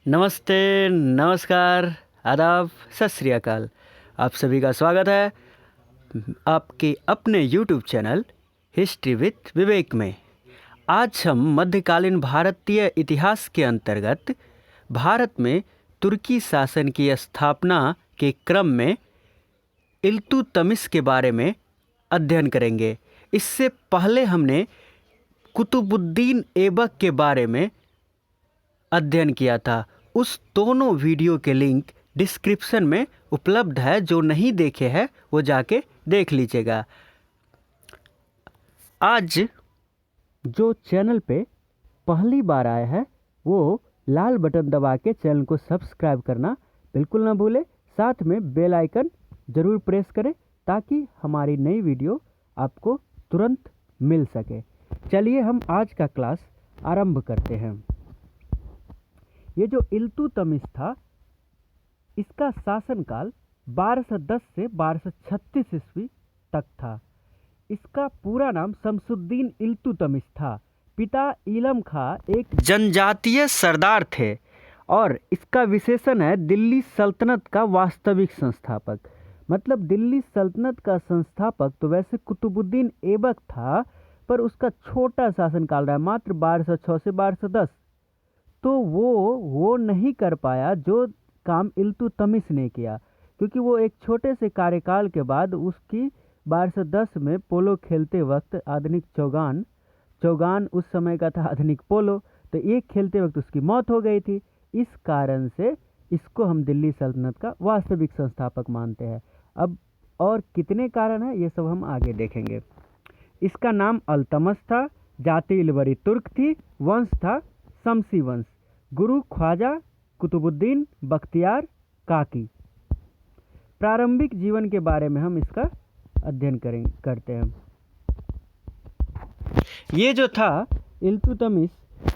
नमस्ते, नमस्कार, आदाब, सत श्री अकाल। आप सभी का स्वागत है आपके अपने YouTube चैनल हिस्ट्री विथ विवेक में। आज हम मध्यकालीन भारतीय इतिहास के अंतर्गत भारत में तुर्की शासन की स्थापना के क्रम में इल्तुतमिश के बारे में अध्ययन करेंगे। इससे पहले हमने कुतुबुद्दीन ऐबक के बारे में अध्ययन किया था। उस दोनों वीडियो के लिंक डिस्क्रिप्शन में उपलब्ध है। जो नहीं देखे हैं वो जाके देख लीजिएगा। आज जो चैनल पे पहली बार आया है वो लाल बटन दबा के चैनल को सब्सक्राइब करना बिल्कुल ना भूले। साथ में बेल आइकन ज़रूर प्रेस करें ताकि हमारी नई वीडियो आपको तुरंत मिल सके। चलिए हम आज का क्लास आरंभ करते हैं। ये जो इल्तुतमिश था इसका शासनकाल 1210 से 1236 ईस्वी तक था। इसका पूरा नाम शमसुद्दीन इल्तुतमिश था। पिता इलम खां एक जनजातीय सरदार थे और इसका विशेषण है दिल्ली सल्तनत का वास्तविक संस्थापक। मतलब दिल्ली सल्तनत का संस्थापक तो वैसे कुतुबुद्दीन ऐबक था, पर उसका छोटा शासनकाल रहा, मात्र 1206 से 1210। तो वो नहीं कर पाया जो काम इल्तुतमिश ने किया, क्योंकि वो एक छोटे से कार्यकाल के बाद उसकी 1210 में पोलो खेलते वक्त आधुनिक चौगान उस समय का था आधुनिक पोलो, तो ये खेलते वक्त उसकी मौत हो गई थी। इस कारण से इसको हम दिल्ली सल्तनत का वास्तविक संस्थापक मानते हैं। अब और कितने कारण हैं ये सब हम आगे देखेंगे। इसका नाम अल्तमश था, जाति इलवरी तुर्क थी, वंश था शमसी वंश, गुरु ख्वाजा कुतुबुद्दीन बख्तियार काकी। प्रारंभिक जीवन के बारे में हम इसका अध्ययन करते हैं। ये जो था इल्तुतमिश,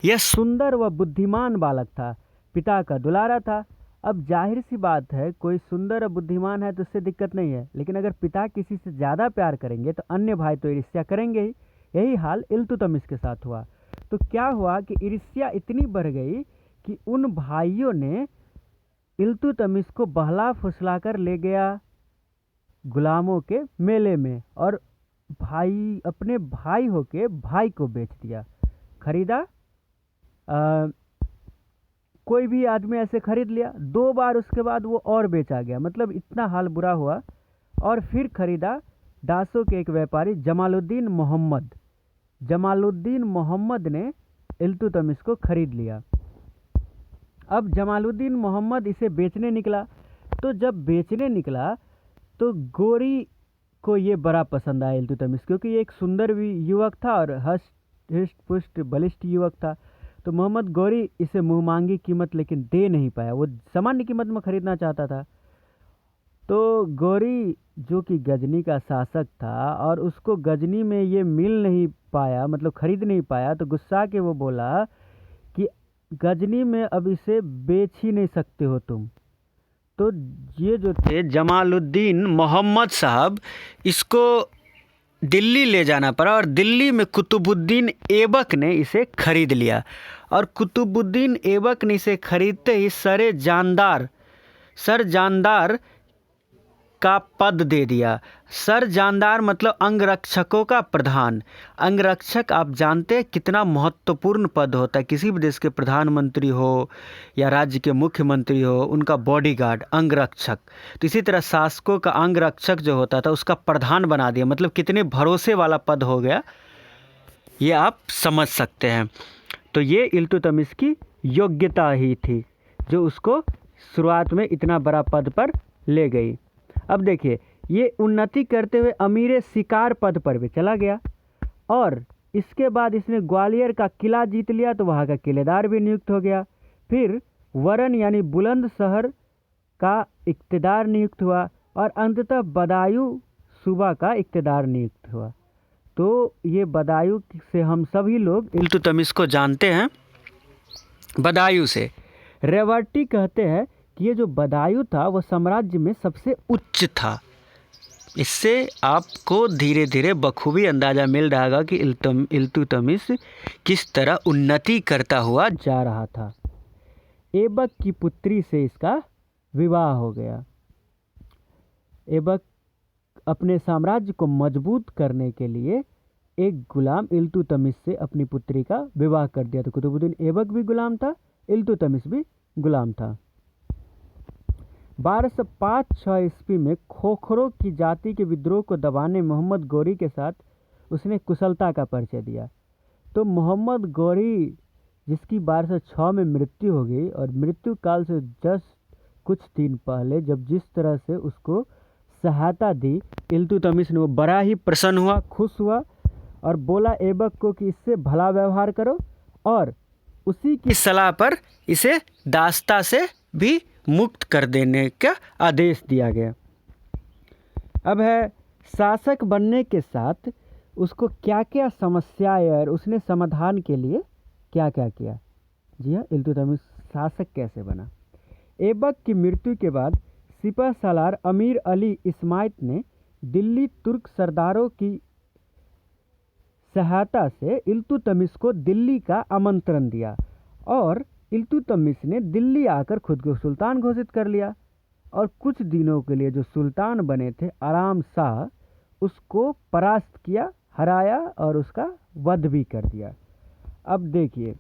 यह सुंदर व बुद्धिमान बालक था, पिता का दुलारा था। अब जाहिर सी बात है, कोई सुंदर और बुद्धिमान है तो उससे दिक्कत नहीं है, लेकिन अगर पिता किसी से ज़्यादा प्यार करेंगे तो अन्य भाई तो ईर्ष्या करेंगे ही। यही हाल इल्तुतमिश के साथ हुआ। तो क्या हुआ कि ईर्ष्या इतनी बढ़ गई कि उन भाइयों ने इल्तुतमिश को बहला फुसला कर ले गया गुलामों के मेले में, और भाई अपने भाई होके भाई को बेच दिया, खरीदा। कोई भी आदमी ऐसे खरीद लिया 2 बार, उसके बाद वो और बेचा गया। मतलब इतना हाल बुरा हुआ। और फिर खरीदा दासों के एक व्यापारी जमालुद्दीन मोहम्मद ने इल्तुतमिश को खरीद लिया। अब जमालुद्दीन मोहम्मद इसे बेचने निकला। तो जब बेचने निकला तो गोरी को ये बड़ा पसंद आया इल्तुतमिश, क्योंकि ये एक सुंदर भी युवक था और हष्ट पुष्ट बलिष्ठ युवक था। तो मोहम्मद गोरी इसे मुँहमांगी कीमत लेकिन दे नहीं पाया। वो सामान्य कीमत में खरीदना चाहता था। तो गोरी जो कि गजनी का शासक था और उसको गजनी में ये मिल नहीं पाया, मतलब खरीद नहीं पाया, तो गुस्सा के वो बोला कि गजनी में अब इसे बेच ही नहीं सकते हो तुम। तो ये जो थे जमालुद्दीन मोहम्मद साहब, इसको दिल्ली ले जाना पड़ा और दिल्ली में कुतुबुद्दीन ऐबक ने इसे खरीद लिया। और कुतुबुद्दीन ऐबक ने इसे खरीदते ही सर जानदार का पद दे दिया। सर जानदार मतलब अंगरक्षकों का प्रधान। अंगरक्षक आप जानते हैं कितना महत्वपूर्ण पद होता है। किसी भी देश के प्रधानमंत्री हो या राज्य के मुख्यमंत्री हो, उनका बॉडीगार्ड अंगरक्षक। तो इसी तरह शासकों का अंगरक्षक जो होता था उसका प्रधान बना दिया। मतलब कितने भरोसे वाला पद हो गया, ये आप समझ सकते हैं। तो ये इल्तुतमिश की योग्यता ही थी जो उसको शुरुआत में इतना बड़ा पद पर ले गई। अब देखिए, ये उन्नति करते हुए अमीर शिकार पद पर भी चला गया और इसके बाद इसने ग्वालियर का किला जीत लिया, तो वहाँ का किलेदार भी नियुक्त हो गया। फिर वरन यानी बुलंद शहर का इक़्तिदार नियुक्त हुआ और अंततः बदायूं सूबा का इक़्तिदार नियुक्त हुआ। तो ये बदायूं से हम सभी लोग इल्तुतमिश को जानते हैं, बदायूं से। रेवती कहते हैं कि ये जो बदायूं था वो साम्राज्य में सबसे उच्च था। इससे आपको धीरे धीरे बखूबी अंदाज़ा मिल रहा होगा कि इल्तुतमिश किस तरह उन्नति करता हुआ जा रहा था। ऐबक की पुत्री से इसका विवाह हो गया। ऐबक अपने साम्राज्य को मजबूत करने के लिए एक गुलाम इल्तुतमिश से अपनी पुत्री का विवाह कर दिया। तो कुतुबुद्दीन ऐबक भी गुलाम था, इल्तुतमिश भी गुलाम था। 1205-6 ईस्वी में खोखरों की जाति के विद्रोह को दबाने मोहम्मद गौरी के साथ उसने कुशलता का परिचय दिया। तो मोहम्मद गौरी, जिसकी 1206 में मृत्यु हो गई, और मृत्यु काल से जस्ट कुछ दिन पहले जब जिस तरह से उसको सहायता दी इल्तुतमिश ने, वो बड़ा ही प्रसन्न हुआ, खुश हुआ और बोला ऐबक को कि इससे भला व्यवहार करो, और उसी की सलाह पर इसे दास्ता से भी मुक्त कर देने का आदेश दिया गया। अब है शासक बनने के साथ उसको क्या क्या समस्याएं और उसने समाधान के लिए क्या क्या किया। जी हाँ, इल्तुतमिश शासक कैसे बना। ऐबक की मृत्यु के बाद सिपह सालार अमीर अली इस्माइल ने दिल्ली तुर्क सरदारों की सहायता से इल्तुतमिश को दिल्ली का आमंत्रण दिया, और इल्तुतमिश ने दिल्ली आकर खुद को सुल्तान घोषित कर लिया, और कुछ दिनों के लिए जो सुल्तान बने थे आराम शाह, उसको परास्त किया, हराया और उसका वध भी कर दिया। अब देखिए,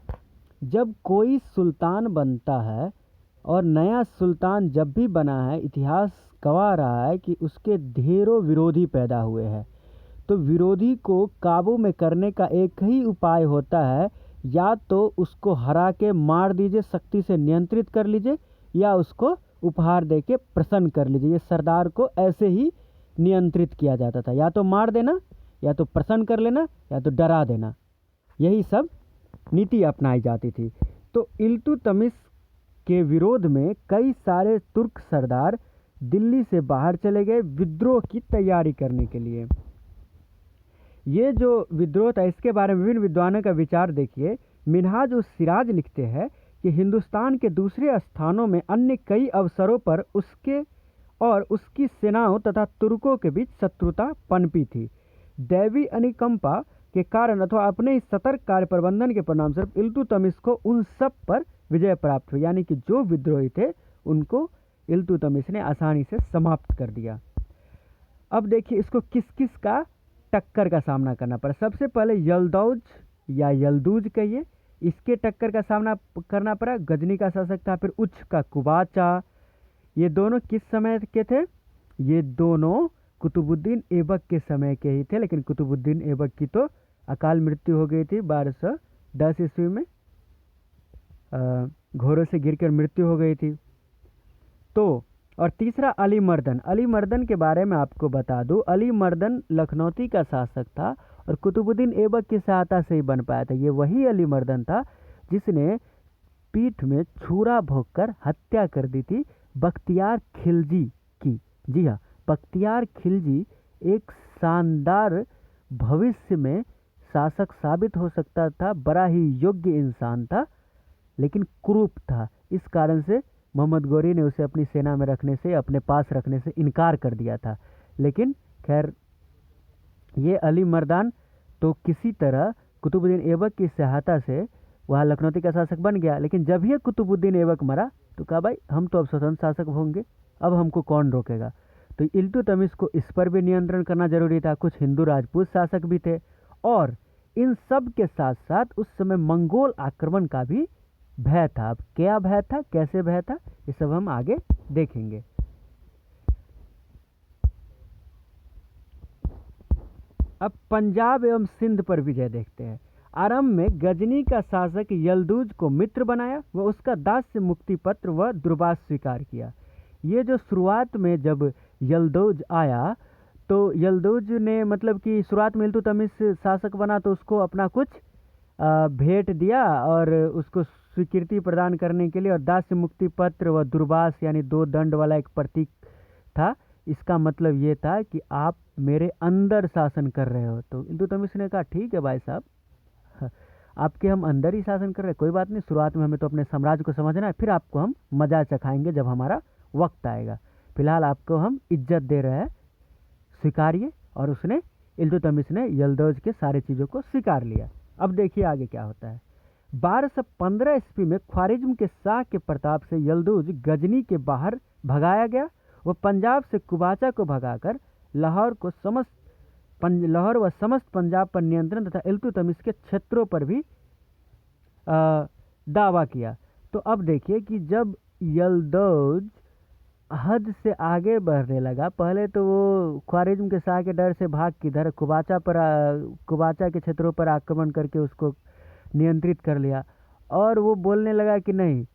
जब कोई सुल्तान बनता है और नया सुल्तान जब भी बना है, इतिहास गवाह रहा है कि उसके ढेरों विरोधी पैदा हुए हैं। तो विरोधी को काबू में करने का एक ही उपाय होता है, या तो उसको हरा के मार दीजिए, शक्ति से नियंत्रित कर लीजिए, या उसको उपहार दे के प्रसन्न कर लीजिए। ये सरदार को ऐसे ही नियंत्रित किया जाता था, या तो मार देना, या तो प्रसन्न कर लेना, या तो डरा देना। यही सब नीति अपनाई जाती थी। तो इल्तुतमिश के विरोध में कई सारे तुर्क सरदार दिल्ली से बाहर चले गए विद्रोह की तैयारी करने के लिए। ये जो विद्रोह था, इसके बारे में विभिन्न विद्वानों का विचार देखिए। मिनहाज उस सिराज लिखते हैं कि हिंदुस्तान के दूसरे स्थानों में अन्य कई अवसरों पर उसके और उसकी सेनाओं तथा तुर्कों के बीच शत्रुता पनपी थी। दैवी अनुकंपा के कारण अथवा अपने इस सतर्क कार्य प्रबंधन के परिणामस्वरूप इल्तुतमिश को उन सब पर विजय प्राप्त हुई, यानी कि जो विद्रोही थे उनको इल्तुतमिश ने आसानी से समाप्त कर दिया। अब देखिए, इसको किस किस का टक्कर का सामना करना पड़ा। सबसे पहले यल्दौज या यल्दूज कहिए, इसके टक्कर का सामना करना पड़ा। गजनी का शासक था। फिर उच्च का कुबाचा। ये दोनों किस समय के थे? ये दोनों कुतुबुद्दीन ऐबक के समय के ही थे, लेकिन कुतुबुद्दीन ऐबक की तो अकाल मृत्यु हो गई थी 1210 ईस्वी में, घोड़े से गिरकर मृत्यु हो गई थी। तो और तीसरा अली मर्दन। अली मर्दन के बारे में आपको बता दूं, अली मर्दन लखनौती का शासक था और कुतुबुद्दीन ऐबक की सहायता से ही बन पाया था। ये वही अली मर्दन था जिसने पीठ में छुरा भोंककर हत्या कर दी थी बख्तियार खिलजी की। जी हाँ, बख्तियार खिलजी एक शानदार भविष्य में शासक साबित हो सकता था, बड़ा ही योग्य इंसान था, लेकिन कुरूप था। इस कारण से मोहम्मद गौरी ने उसे अपनी सेना में रखने से, अपने पास रखने से इनकार कर दिया था। लेकिन खैर, ये अली मर्दान तो किसी तरह कुतुबुद्दीन ऐबक की सहायता से वह लखनौती का शासक बन गया। लेकिन जब ये कुतुबुद्दीन ऐबक मरा तो कहा, भाई हम तो अब स्वतंत्र शासक होंगे, अब हमको कौन रोकेगा। तो इल्तुतमिश को इस पर भी नियंत्रण करना जरूरी था। कुछ हिंदू राजपूत शासक भी थे, और इन सब के साथ साथ उस समय मंगोल आक्रमण का भी भय था। अब क्या भय था, कैसे भय था, ये सब हम आगे देखेंगे। अब पंजाब एवं सिंध पर विजय देखते हैं। आरंभ में गजनी का शासक यल्दूज को मित्र बनाया व उसका दास्य मुक्ति पत्र व दूरभाष स्वीकार किया। ये जो शुरुआत में जब यल्दूज आया, तो यल्दूज ने मतलब कि शुरुआत में इल्तुतमिश शासक बना तो उसको अपना कुछ भेंट दिया और उसको स्वीकृति प्रदान करने के लिए, और दास्य मुक्ति पत्र व दूरभाष यानी 2 दंड वाला एक प्रतीक था। इसका मतलब ये था कि आप मेरे अंदर शासन कर रहे हो। तो इल्तुतमिश ने कहा, ठीक है भाई साहब, आपके हम अंदर ही शासन कर रहे हैं, कोई बात नहीं, शुरुआत में हमें तो अपने साम्राज्य को समझना है, फिर आपको हम मजा चखाएंगे जब हमारा वक्त आएगा। फिलहाल आपको हम इज्जत दे रहे हैं, स्वीकारिए। और उसने, इल्तुतमिश ने यल्दौज के सारे चीज़ों को स्वीकार लिया। अब देखिए आगे क्या होता है। 1215 ईस्वी में ख्वारिज्म के शाह के प्रताप से यल्दूज गजनी के बाहर भगाया गया। वह पंजाब से कुबाचा को भगाकर लाहौर व समस्त पंजाब पर नियंत्रण तथा इल्तुतमिश के क्षेत्रों पर भी दावा किया। तो अब देखिए कि जब यल्दूज हद से आगे बढ़ने लगा, पहले तो वो ख्वारिज्म के शाह के डर से भाग किधर कुबाचा के क्षेत्रों पर आक्रमण करके उसको नियंत्रित कर लिया, और वो बोलने लगा कि नहीं,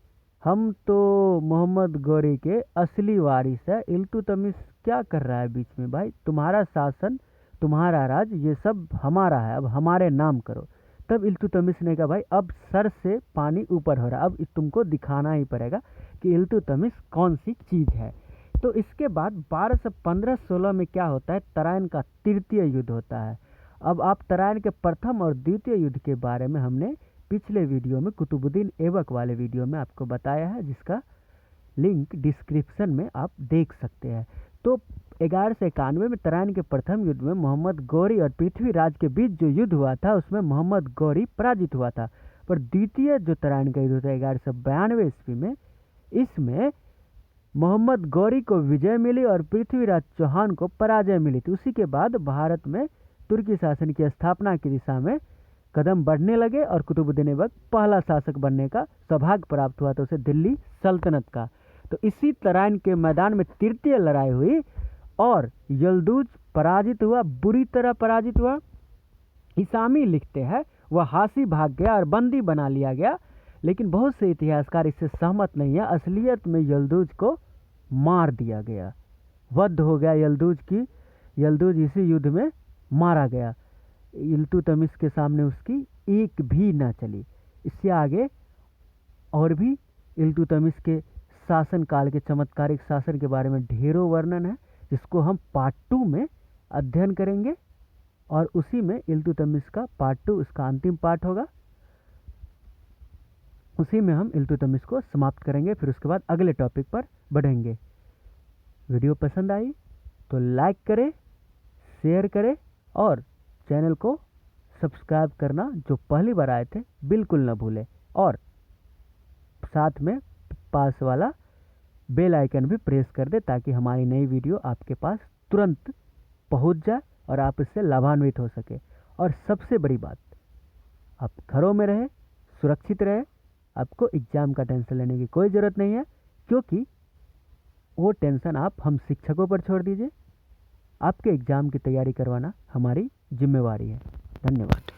हम तो मोहम्मद गौरी के असली वारिस है। इल्तुतमिश क्या कर रहा है बीच में भाई, तुम्हारा शासन, तुम्हारा राज, ये सब हमारा है, अब हमारे नाम करो। तब इल्तुतमिश ने कहा भाई अब सर से पानी ऊपर हो रहा है, अब तुमको दिखाना ही पड़ेगा कि इल्तुतमिश कौन सी चीज़ है। तो इसके बाद 1215-16 में क्या होता है, तराइन का तृतीय युद्ध होता है। अब आप तराइन के प्रथम और द्वितीय युद्ध के बारे में हमने पिछले वीडियो में कुतुबुद्दीन ऐबक वाले वीडियो में आपको बताया है, जिसका लिंक डिस्क्रिप्शन में आप देख सकते हैं। तो 1191 में तराइन के प्रथम युद्ध में मोहम्मद गौरी और पृथ्वीराज के बीच जो युद्ध हुआ था उसमें मोहम्मद गौरी पराजित हुआ था। पर द्वितीय जो तराइन का युद्ध था 1192 ईस्वी में, इसमें मोहम्मद गौरी को विजय मिली और पृथ्वीराज चौहान को पराजय मिली थी। उसी के बाद भारत में तुर्की शासन की स्थापना की दिशा में कदम बढ़ने लगे और कुतुबुद्दीन ऐबक पहला शासक बनने का सौभाग्य प्राप्त हुआ था उसे दिल्ली सल्तनत का। तो इसी तराइन के मैदान में तृतीय लड़ाई हुई और यल्दूज पराजित हुआ, बुरी तरह पराजित हुआ। इसामी लिखते हैं वह हासी भाग गया और बंदी बना लिया गया, लेकिन बहुत से इतिहासकार इससे सहमत नहीं है। असलियत में यल्दूज को मार दिया गया, वध हो गया यल्दूज इसी युद्ध में मारा गया। इल्तुतमिश के सामने उसकी एक भी ना चली। इससे आगे और भी इल्तुतमिश के शासन काल के चमत्कारिक शासन के बारे में ढेरों वर्णन है, जिसको हम पार्ट 2 में अध्ययन करेंगे, और उसी में इल्तुतमिश का पार्ट 2 इसका अंतिम पार्ट होगा। उसी में हम इल्तुतमिश को समाप्त करेंगे, फिर उसके बाद अगले टॉपिक पर बढ़ेंगे। वीडियो पसंद आई तो लाइक करें, शेयर करें और चैनल को सब्सक्राइब करना जो पहली बार आए थे बिल्कुल ना भूलें, और साथ में पास वाला बेल आइकन भी प्रेस कर दे ताकि हमारी नई वीडियो आपके पास तुरंत पहुंच जाए और आप इससे लाभान्वित हो सके। और सबसे बड़ी बात, आप घरों में रहे, सुरक्षित रहे, आपको एग्ज़ाम का टेंशन लेने की कोई ज़रूरत नहीं है, क्योंकि वो टेंशन आप हम शिक्षकों पर छोड़ दीजिए। आपके एग्ज़ाम की तैयारी करवाना हमारी जिम्मेवारी है। धन्यवाद।